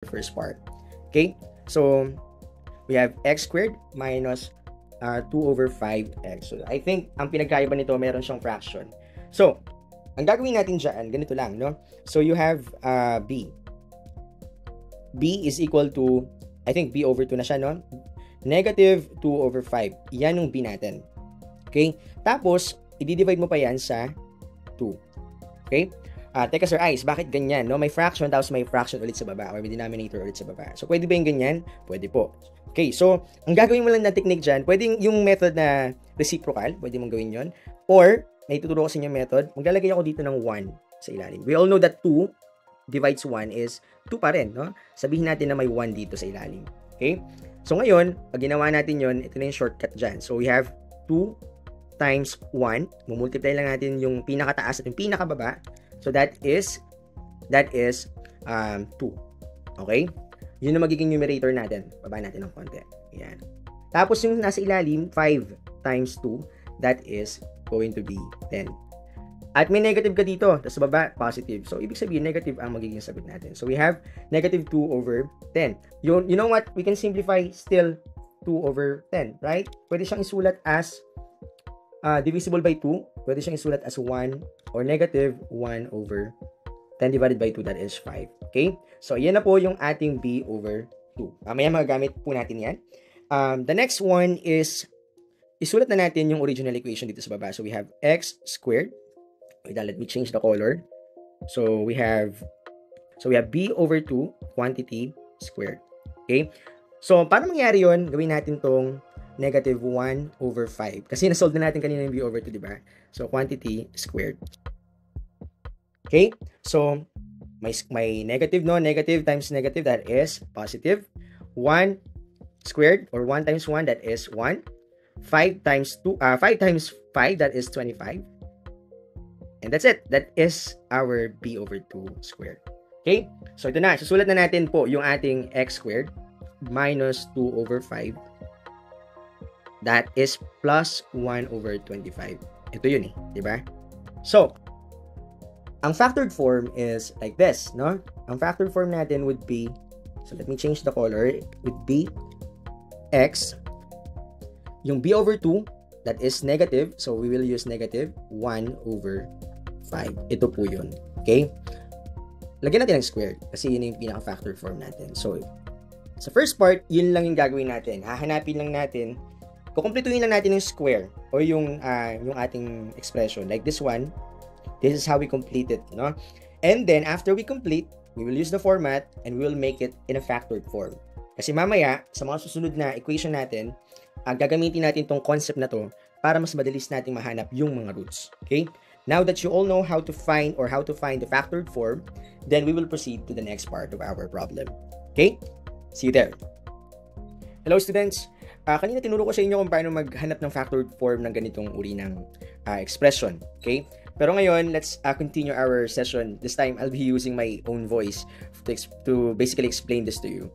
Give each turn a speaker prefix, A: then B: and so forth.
A: first part. Okay? So, we have x squared minus 2 over 5x. So, I think, ang pinagkaiba nito, meron siyang fraction. So, ang gagawin natin dyan, ganito lang, no? So, you have b. b is equal to, I think, b over 2 na siya, no? Negative 2 over 5. Yan yung b natin. Okay? Tapos, i-divide mo pa yan sa 2. Okay? Teka Sir Ice, bakit ganyan? No? May fraction, tapos may fraction ulit sa baba, or may denominator ulit sa baba. So, pwede ba yung ganyan? Pwede po. Okay, so, ang gagawin mo lang na technique dyan, pwedeng yung method na reciprocal, pwede mong gawin yon. Or, may tuturo ko sa inyo method, maglalagay ako dito ng 1 sa ilalim. We all know that 2 divides 1 is 2 pa rin, no? Sabihin natin na may 1 dito sa ilalim. Okay? So, ngayon, pag ginawa natin yon, ito na yung shortcut dyan. So, we have 2 times 1. Mumultiply lang natin yung pinakataas at yung pinakababa. So, that is 2. Okay? Yun na magiging numerator natin. Baba natin ng konti. Ayan. Tapos, yung nasa ilalim, 5 times 2, that is going to be 10. At may negative ka dito. Tapos baba, positive. So, ibig sabihin, negative ang magiging sagot natin. So, we have negative 2 over 10. You know what? We can simplify still 2 over 10, right? Pwede siyang isulat as divisible by 2. Pwede siyang isulat as 1 or negative 1 over 10 divided by 2, that is 5. Okay? So, yan na po yung ating b over 2. Mamaya magagamit po natin yan. The next one is, isulat na natin yung original equation dito sa baba. So, we have x squared. Wait, let me change the color. So, we have b over 2 quantity squared. Okay? So, para mangyari yun, gawin natin tong negative 1 over 5. Kasi nasolve na natin kanina yung b over 2, di ba? So, quantity squared. Okay? So, may negative, no? Negative times negative, that is positive. 1 squared, or 1 times 1, that is 1. 5 times 5, that is 25. And that's it. That is our b over 2 squared. Okay? So, ito na. Susulat na natin po yung ating x squared minus 2 over 5. That is plus 1 over 25. Ito yun eh. Diba? So, ang factored form is like this, no? Ang factored form natin would be, so let me change the color, would be x, yung b over 2, that is negative, so we will use negative 1 over 5. Ito po yun. Okay? Lagyan natin ng squared kasi yun yung pinaka-factor form natin. So, sa first part, yun lang yung gagawin natin. Hahanapin lang natin, kukumpletuhin lang natin yung square o yung ating expression. Like this one, this is how we complete it, no? And then, after we complete, we will use the format and we will make it in a factored form. Kasi mamaya, sa mga susunod na equation natin, gagamitin natin tong concept na to para mas madalis nating mahanap yung mga roots. Okay? Now that you all know how to find the factored form, then we will proceed to the next part of our problem. Okay? See you there. Hello students! Kanina tinuro ko sa inyo kung paano maghanap ng factored form ng ganitong uri ng expression. Okay? Pero ngayon, let's continue our session. This time, I'll be using my own voice to basically explain this to you.